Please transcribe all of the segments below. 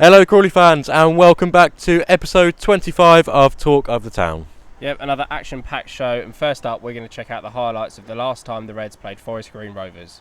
Hello Crawley fans and welcome back to episode 25 of Talk of the Town. Yep, another action-packed show, and first up we're going to check out the highlights of the last time the Reds played Forest Green Rovers.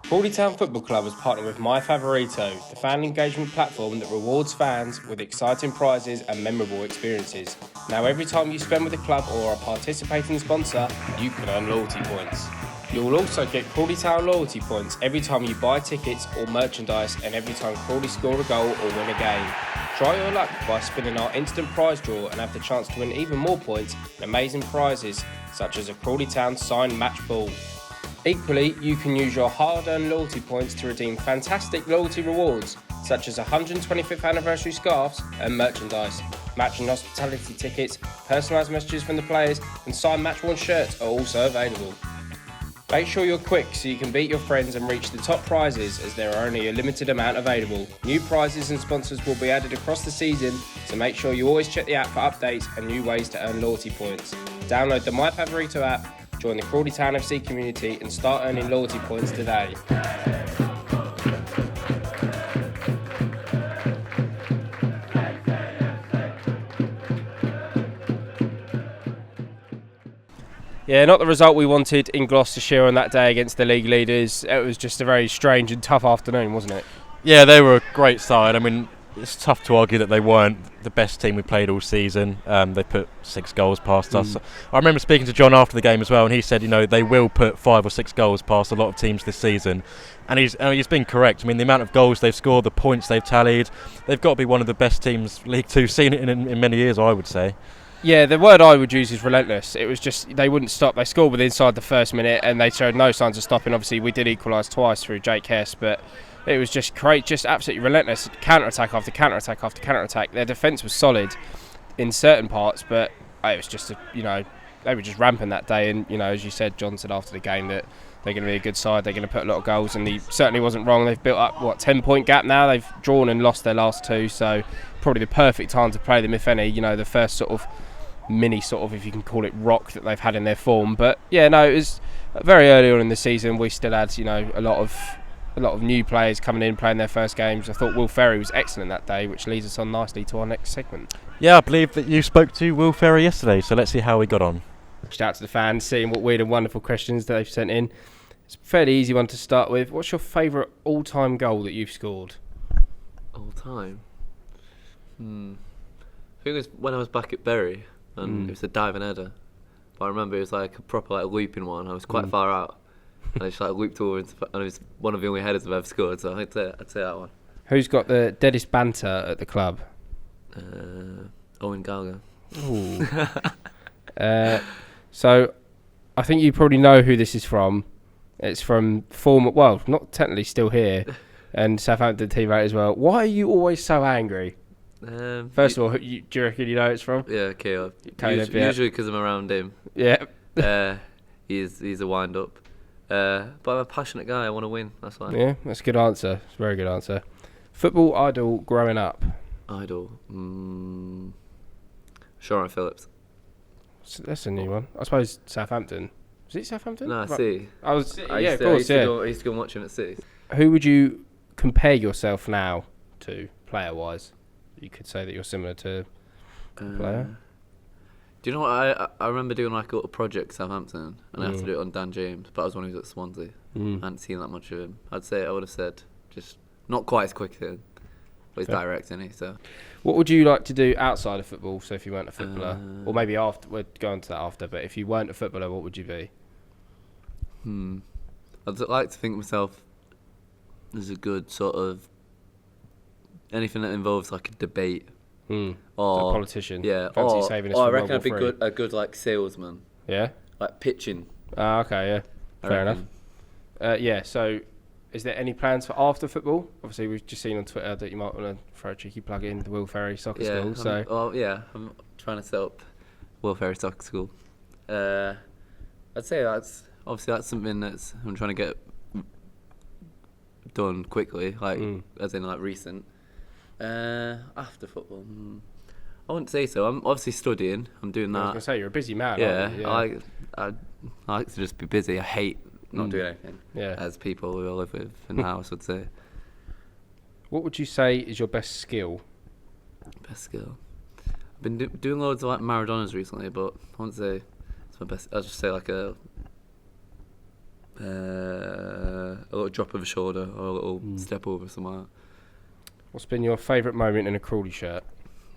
Crawley Town Football Club has partnered with My Favorito, the fan engagement platform that rewards fans with exciting prizes and memorable experiences. Now every time you spend with the club or a participating sponsor, you can earn loyalty points. You will also get Crawley Town loyalty points every time you buy tickets or merchandise and every time Crawley score a goal or win a game. Try your luck by spinning our instant prize draw and have the chance to win even more points and amazing prizes such as a Crawley Town signed match ball. Equally, you can use your hard-earned loyalty points to redeem fantastic loyalty rewards such as 125th anniversary scarves and merchandise. Matching hospitality tickets, personalised messages from the players and signed match-worn shirts are also available. Make sure you're quick so you can beat your friends and reach the top prizes as there are only a limited amount available. New prizes and sponsors will be added across the season, so make sure you always check the app for updates and new ways to earn loyalty points. Download the My Favorito app, join the Crawley Town FC community and start earning loyalty points today. Yeah, not the result we wanted in Gloucestershire on that day against the league leaders. It was just a very strange and tough afternoon, wasn't it? Yeah, they were a great side. I mean, it's tough to argue that they weren't the best team we played all season. They put 6 goals past us. I remember speaking to John after the game as well, and he said, they will put 5 or 6 goals past a lot of teams this season. And he's been correct. I mean, the amount of goals they've scored, the points they've tallied, they've got to be one of the best teams League Two seen it in many years, I would say. Yeah, the word I would use is relentless. It was just, they wouldn't stop. They scored with inside the first minute and they showed no signs of stopping. Obviously, we did equalise twice through Jake Hess, but it was just great, just absolutely relentless. Counter-attack after counter-attack after counter-attack. Their defence was solid in certain parts, but it was just, they were just rampant that day. And, as you said, John said after the game that they're going to be a good side. They're going to put a lot of goals, and he certainly wasn't wrong. They've built up, 10-point gap now. They've drawn and lost their last 2, so probably the perfect time to play them, if any. The first sort of mini if you can call it, rock that they've had in their form. But yeah, no, it was very early on in the season. We still had a lot of new players coming in, playing their first games. I thought Will Ferry was excellent that day, which leads us on nicely to our next segment. Yeah, I believe that you spoke to Will Ferry yesterday, so let's see how he got on. Shout out to the fans, seeing what weird and wonderful questions that they've sent in. It's a fairly easy one to start with. What's your favourite all-time goal that you've scored? All time? I think it was when I was back at Bury, and it was a diving header. But I remember it was like a proper looping one. I was quite far out, and I just looped over, and it was one of the only headers I've ever scored. So I'd say that one. Who's got the deadest banter at the club? Owen Gallagher. Ooh. So I think you probably know who this is from. It's from not technically still here, and Southampton teammate as well. Why are you always so angry? First of all, do you reckon you know it's from? Yeah, Caleb. Usually because I'm around him. Yeah. He's a wind-up. But I'm a passionate guy. I want to win. That's why. Yeah, that's a good answer. It's a very good answer. Football idol growing up? Idol? Sharon Phillips. So that's a new one. I suppose Southampton. Was it Southampton? No, City. I was. Yeah, of course. I used to go and watch him at City. Who would you compare yourself now to, player-wise? You could say that you're similar to a player. Do you know what? I remember doing like a little project at Southampton, and I had to do it on Dan James, but I was when he was at Swansea. I hadn't seen that much of him. I would have said just not quite as quick as him, but he's direct, isn't he? So. What would you like to do outside of football? So if you weren't a footballer, or maybe after, we'll go on to that after. But if you weren't a footballer, what would you be? I'd like to think myself as a good sort of anything that involves like a debate or a politician. Yeah, fancy saving us I from reckon I'd be World War III. a good like salesman. Yeah, like pitching. Okay, yeah, fair enough. Yeah, so is there any plans for after football? Obviously, we've just seen on Twitter that you might want to throw a cheeky plug in the Will Ferry Soccer School. I'm trying to set up Will Ferry Soccer School. I'd say that's something that's I'm trying to get done quickly, as in like recent. After football, I wouldn't say so. I'm obviously studying. I'm doing that. I was going to say, you're a busy man, yeah, aren't you? I like to just be busy. I hate not doing anything. Yeah. As people who I live with in the house would say. What would you say is your best skill? Best skill? I've been doing loads of like Maradonas recently, but I wouldn't say it's my best. I'll just say like a little drop of a shoulder or a little step over somewhere. What's been your favourite moment in a Crawley shirt?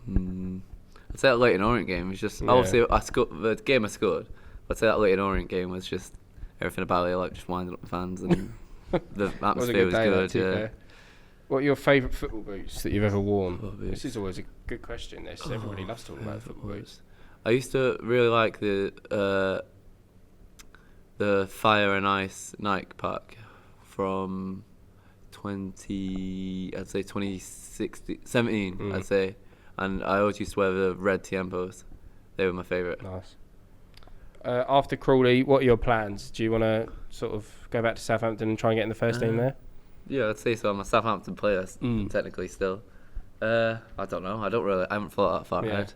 I'd say that Leighton Orient game was just obviously the game I scored. I'd say that Leighton Orient game was just everything about it, like just winding up the fans and the atmosphere was good. Yeah. What are your favourite football boots that you've ever worn? This is always a good question. Everybody loves talking about football boots. I used to really like the Fire and Ice Nike pack from 2017, I'd say. And I always used to wear the red Tiempos. They were my favourite. Nice. After Crawley, what are your plans? Do you want to sort of go back to Southampton and try and get in the first team there? Yeah, I'd say so. I'm a Southampton player, technically still. I don't know. I haven't thought that far ahead.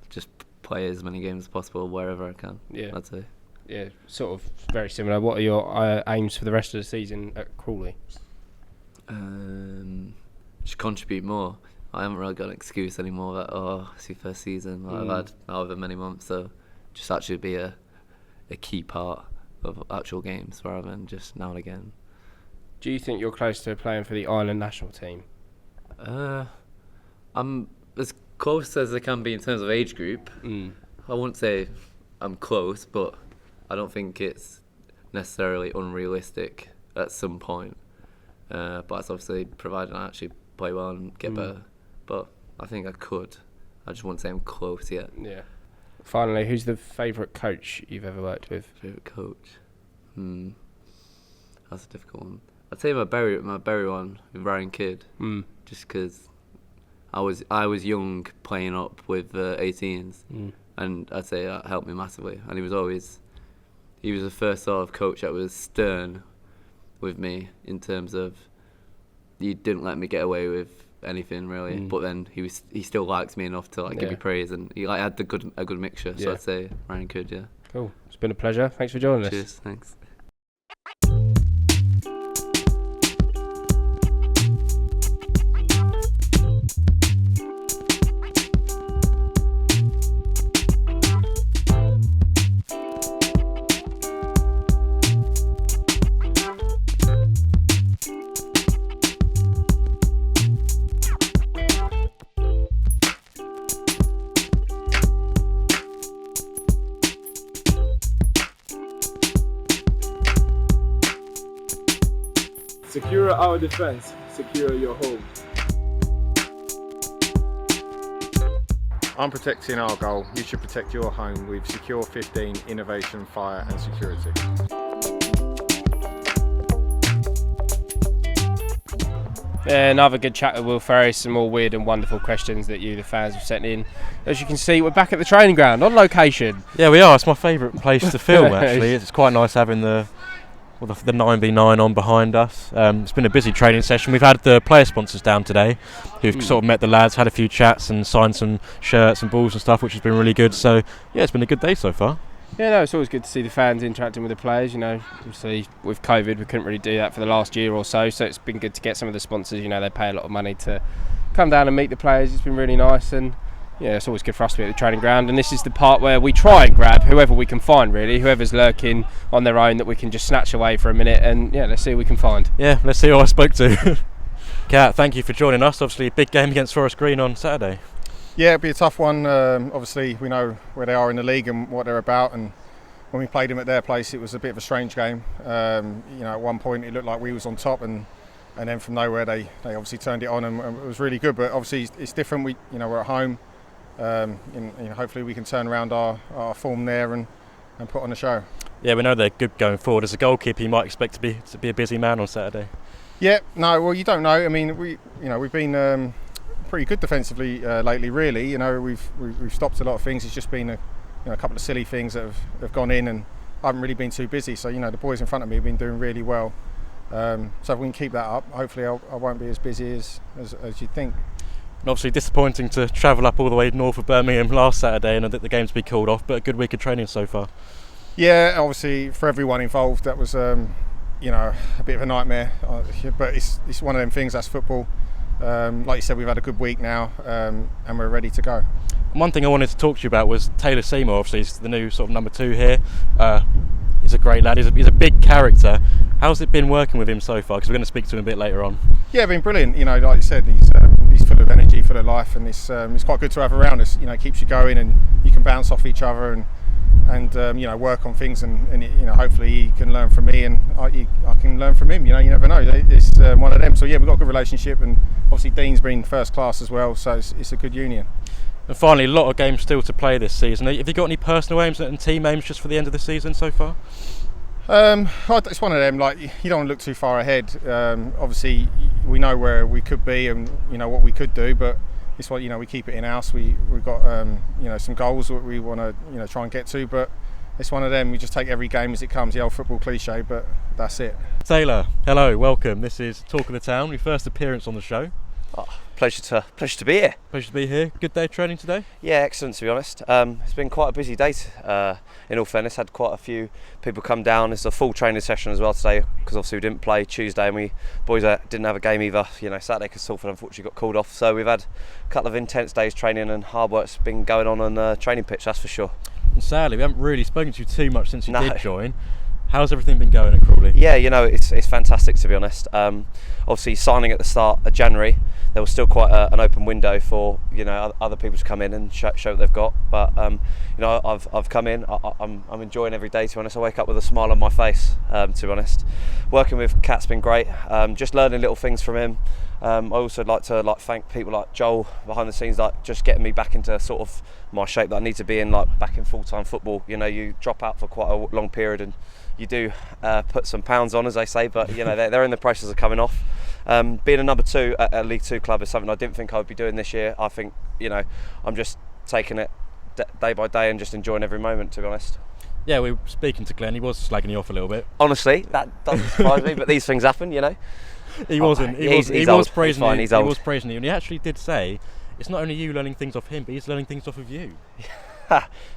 Just play as many games as possible wherever I can. Yeah, I'd say. Yeah, sort of very similar. What are your aims for the rest of the season at Crawley? Just contribute more. I haven't really got an excuse anymore that it's your first season. I've had however many months, so just actually be a key part of actual games rather than just now and again. Do you think you're close to playing for the Ireland national team? I'm as close as I can be in terms of age group. I wouldn't say I'm close, but I don't think it's necessarily unrealistic at some point. But it's obviously provided I actually play well and get better. But I think I could. I just wouldn't say I'm close yet. Yeah. Finally, who's the favourite coach you've ever worked with? Favourite coach? That's a difficult one. I'd say my Bury one with Ryan Kidd, just because I was young playing up with 18s, and I'd say that helped me massively. And he was the first sort of coach that was stern with me in terms of he didn't let me get away with anything really, but then he still liked me enough to give me praise, and he had a good mixture. So I'd say Ryan Kidd, yeah. Cool. It's been a pleasure. Thanks for joining us. Cheers. Thanks. Secure our defense, secure your home. I'm protecting our goal. You should protect your home with Secure 15 Innovation, Fire and Security. Another good chat with Will Ferry. Some more weird and wonderful questions that you, the fans, have sent in. As you can see, we're back at the training ground on location. Yeah, we are. It's my favourite place to film, actually. It's quite nice having the 9v9 on behind us. It's been a busy training session. We've had the player sponsors down today who've sort of met the lads, had a few chats and signed some shirts and balls and stuff, which has been really good. So yeah, it's been a good day so far. Yeah, no, it's always good to see the fans interacting with the players. Obviously with COVID we couldn't really do that for the last year or so it's been good to get some of the sponsors. They pay a lot of money to come down and meet the players. It's been really nice, and yeah, it's always good for us to be at the training ground, and this is the part where we try and grab whoever we can find, really, whoever's lurking on their own that we can just snatch away for a minute, and yeah, let's see who we can find. Yeah, let's see who I spoke to. Kat, thank you for joining us. Obviously a big game against Forest Green on Saturday. Yeah, it'll be a tough one. Obviously we know where they are in the league and what they're about, and when we played them at their place it was a bit of a strange game. At one point it looked like we was on top, and then from nowhere they obviously turned it on, and it was really good. But obviously it's different. We're at home. Hopefully we can turn around our form there and put on a show. Yeah, we know they're good going forward. As a goalkeeper, you might expect to be a busy man on Saturday. Yeah, no, well, you don't know. I mean, we've been pretty good defensively lately. Really, we've stopped a lot of things. It's just been a couple of silly things that have gone in, and I haven't really been too busy. So the boys in front of me have been doing really well. So if we can keep that up, hopefully I won't be as busy as you think. And obviously disappointing to travel up all the way north of Birmingham last Saturday and that the game's been called off, but a good week of training so far. Yeah, obviously for everyone involved that was a bit of a nightmare, but it's one of them things. That's football. Like you said, we've had a good week now, and we're ready to go. One thing I wanted to talk to you about was Taylor Seymour. Obviously he's the new sort of number 2 here. He's a great lad. He's a big character. How's it been working with him so far? Because we're going to speak to him a bit later on. Yeah, been brilliant. Like you said, he's full of energy, full of life, and it's quite good to have around us. It keeps you going, and you can bounce off each other and work on things, and hopefully he can learn from me, and I can learn from him. You never know. It's one of them. So yeah, we've got a good relationship, and obviously Dean's been first class as well. So it's a good union. And finally, a lot of games still to play this season. Have you got any personal aims and team aims just for the end of the season so far? It's one of them. Like, you don't want to look too far ahead. Obviously, we know where we could be and what we could do, but it's what we keep it in house. We've got some goals that we want to try and get to, but it's one of them. We just take every game as it comes. The old football cliche, but that's it. Taylor, hello, welcome. This is Talk of the Town. Your first appearance on the show. Oh, pleasure to be here. Pleasure to be here. Good day of training today? Yeah, excellent, to be honest. It's been quite a busy day, in all fairness. Had quite a few people come down. It's a full training session as well today, because obviously we didn't play Tuesday, and we boys didn't have a game either. Saturday because Salford unfortunately got called off. So we've had a couple of intense days training, and hard work's been going on the training pitch, that's for sure. And sadly, we haven't really spoken to you too much since you did join. How's everything been going at Crawley? Yeah, it's fantastic, to be honest. Obviously signing at the start of January, there was still quite an open window for other people to come in and show what they've got. But I've come in. I'm enjoying every day, to be honest. I wake up with a smile on my face, to be honest. Working with Kat's been great. Just learning little things from him. I also like to thank people like Joel behind the scenes, just getting me back into sort of my shape that I need to be in, like back in full-time football. You know, you drop out for quite a long period and you do put some pounds on, as they say, but you know they're in the process of coming off. Being a number 2 at a League 2 club is something I didn't think I would be doing this year. I think, you know, I'm just taking it day by day and just enjoying every moment, to be honest. Yeah, we were speaking to Glenn. He was slagging you off a little bit. Honestly, that doesn't surprise me, but these things happen, you know. He wasn't. He was praising you. He's he old. was praising you, and he actually did say it's not only you learning things off him, but he's learning things off of you.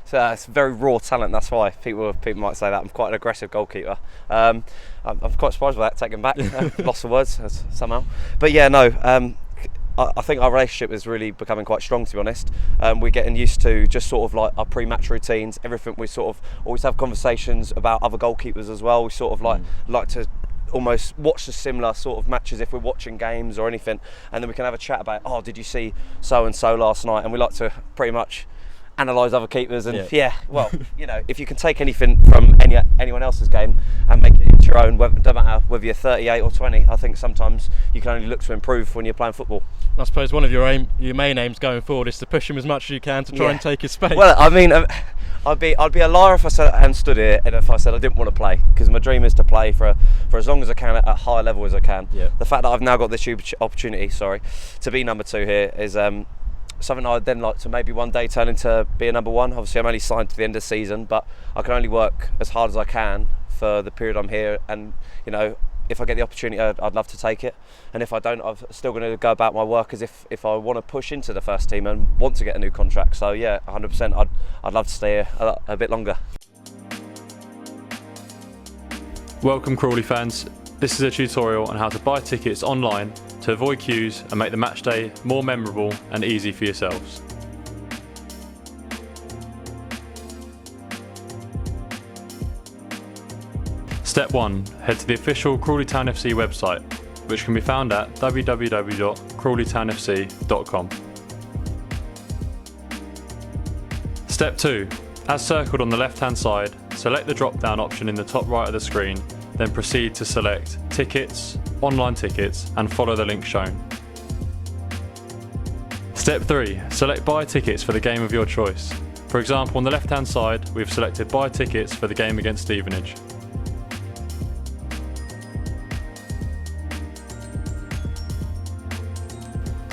So it's very raw talent. That's why people might say that I'm quite an aggressive goalkeeper. I'm quite surprised by that. Taken back, lost the words somehow. But yeah, no. I think our relationship is really becoming quite strong, to be honest. We're getting used to just sort of like our pre-match routines, everything. We sort of always have conversations about other goalkeepers as well. We sort of like to almost watch the similar sort of matches if we're watching games or anything, and then we can have a chat about, oh, did you see so and so last night? And we like to pretty much analyse other keepers, and well, you know, if you can take anything from anyone else's game and make it into your own, no matter whether you're 38 or 20, I think sometimes you can only look to improve when you're playing football. I suppose one of your main aims going forward is to push him as much as you can to try and take his space. Well, I mean, I'd be a liar if I said and stood here and if I said I didn't want to play, because my dream is to play for as long as I can at a high level as I can. Yeah. The fact that I've now got this opportunity, to be number 2 here is something I'd then like to maybe one day turn into be a number 1. Obviously, I'm only signed to the end of the season, but I can only work as hard as I can for the period I'm here. And you know, if I get the opportunity, I'd love to take it. And if I don't, I'm still going to go about my work as if I want to push into the first team and want to get a new contract. So yeah, 100%. I'd love to stay here a bit longer. Welcome, Crawley fans. This is a tutorial on how to buy tickets online to avoid queues and make the match day more memorable and easy for yourselves. Step 1. Head to the official Crawley Town FC website, which can be found at www.crawleytownfc.com. Step 2. As circled on the left hand side, select the drop down option in the top right of the screen, then proceed to select Tickets, Online Tickets, and follow the link shown. Step 3. Select Buy Tickets for the game of your choice. For example, on the left hand side, we've selected Buy Tickets for the game against Stevenage.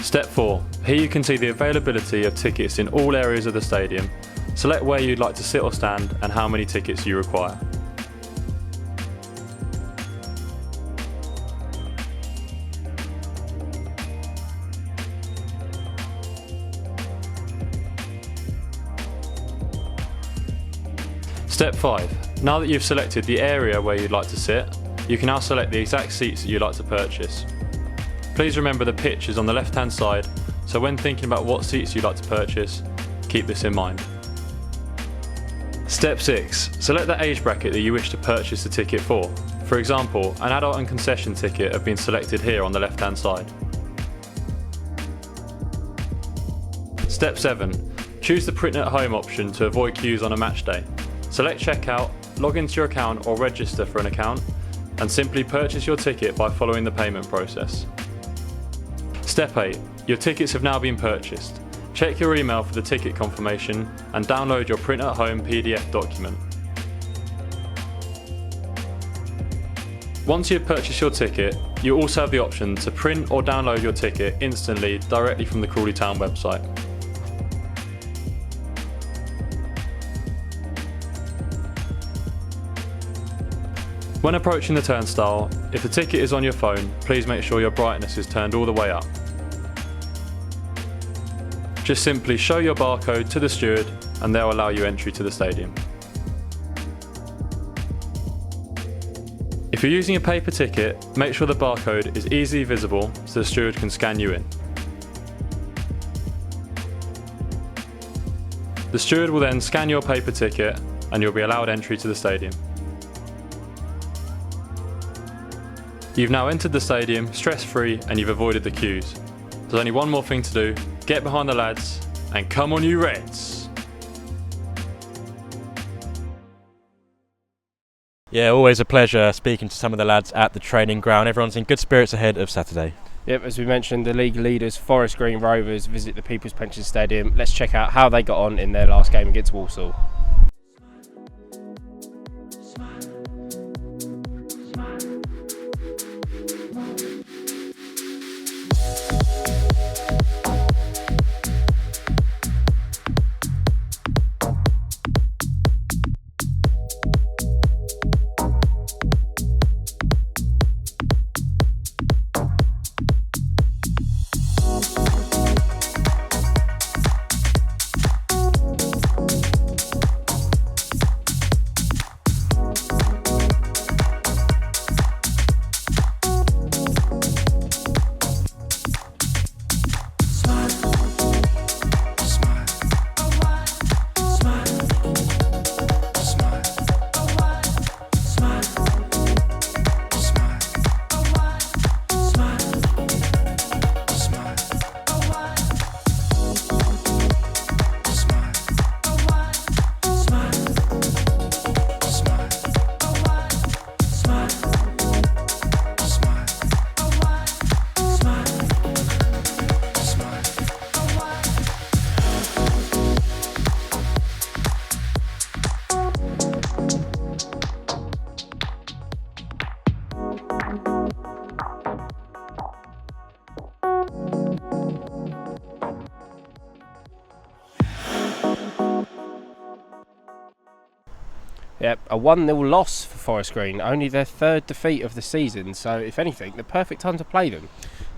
Step 4. Here you can see the availability of tickets in all areas of the stadium. Select where you'd like to sit or stand and how many tickets you require. Step 5. Now that you've selected the area where you'd like to sit, you can now select the exact seats that you'd like to purchase. Please remember the pitch is on the left hand side, so when thinking about what seats you'd like to purchase, keep this in mind. Step 6. Select the age bracket that you wish to purchase the ticket for. For example, an adult and concession ticket have been selected here on the left hand side. Step 7. Choose the print at home option to avoid queues on a match day. Select checkout, log into your account or register for an account, and simply purchase your ticket by following the payment process. Step 8. Your tickets have now been purchased. Check your email for the ticket confirmation and download your print at home PDF document. Once you've purchased your ticket, you also have the option to print or download your ticket instantly directly from the Crawley Town website. When approaching the turnstile, if the ticket is on your phone, please make sure your brightness is turned all the way up. Just simply show your barcode to the steward and they'll allow you entry to the stadium. If you're using a paper ticket, make sure the barcode is easily visible so the steward can scan you in. The steward will then scan your paper ticket and you'll be allowed entry to the stadium. You've now entered the stadium stress-free and you've avoided the queues. There's only one more thing to do: get behind the lads and come on you Reds! Yeah, always a pleasure speaking to some of the lads at the training ground. Everyone's in good spirits ahead of Saturday. Yep, as we mentioned, the league leaders, Forest Green Rovers, visit the People's Pension Stadium. Let's check out how they got on in their last game against Walsall. Yep, a 1-0 loss for Forest Green, only their third defeat of the season, so if anything, the perfect time to play them.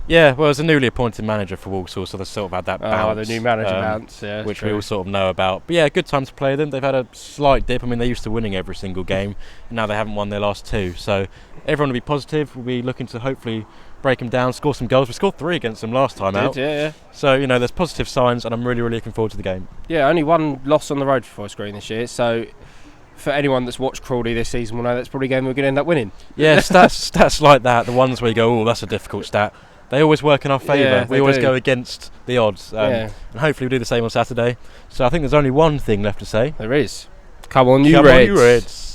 Yeah, well, as a newly appointed manager for Walsall, so they sort of had that bounce. The new manager bounce, yeah. Which true. we all sort of know about. But yeah, good time to play them. They've had a slight dip. I mean, they're used to winning every single game, and now they haven't won their last two. So everyone will be positive. We'll be looking to hopefully break them down, score some goals. We scored 3 against them last time out. Yeah. So, there's positive signs, and I'm really, really looking forward to the game. Yeah, only one loss on the road for Forest Green this year, so for anyone that's watched Crawley this season will know that's probably a game we're going to end up winning. Yeah, stats like that, the ones where you go, oh, that's a difficult stat, they always work in our favour. Yeah, we always go against the odds, and hopefully we'll do the same on Saturday. So I think there's only one thing left to say. There is. Come on, you Reds. Reds.